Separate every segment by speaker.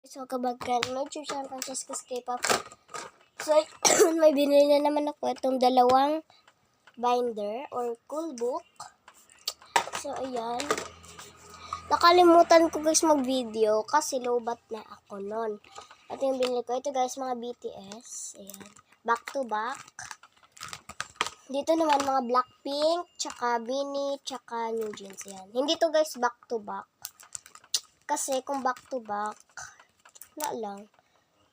Speaker 1: So, kabagkan, YouTube channel Francesca's K-pop. So, may binili na naman ako itong dalawang binder or cool book. So, ayan. Nakalimutan ko guys mag-video kasi lowbat na ako nun. At yung binili ko, ito guys, mga BTS. Ayan. Back to back. Dito naman mga Blackpink, tsaka Beanie, tsaka New Jeans. Ayan. Hindi to guys back to back. Kasi kung back to back, wala lang.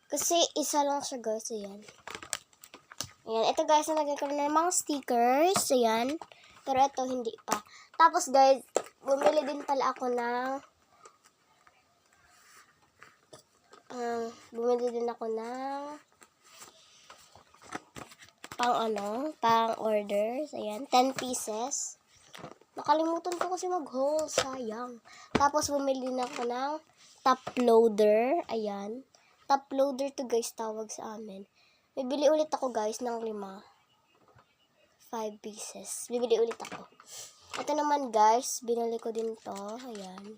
Speaker 1: Kasi isa lang siya guys. Ayan. Ayan. Ito guys, nalagay ko na ng mga stickers. Ayan. Pero ito hindi pa. Tapos guys, bumili din pala ako ng pang orders. Ayan, 10 pieces. Nakalimutan ko kasi mag-haul, sayang. Tapos bumili din ako ng top loader. Ayan. Top loader to guys, tawag sa amin. Bibili ulit ako guys ng 5 pieces. Bibili ulit ako. Ito naman guys, binili ko din to. Ayan.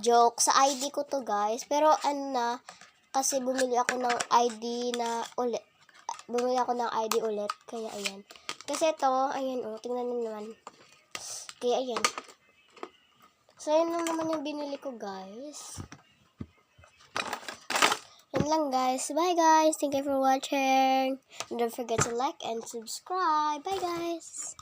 Speaker 1: Joke, sa ID ko to guys. Pero kasi bumili ako ng ID na ulit. Bumili ako ng ID ulit. Kaya ayan. Kasi ito, ayan tingnan nyo naman. Kaya ayan. So, ayan lang naman yung binili ko guys. Yan lang guys. Bye guys. Thank you for watching. And don't forget to like and subscribe. Bye guys.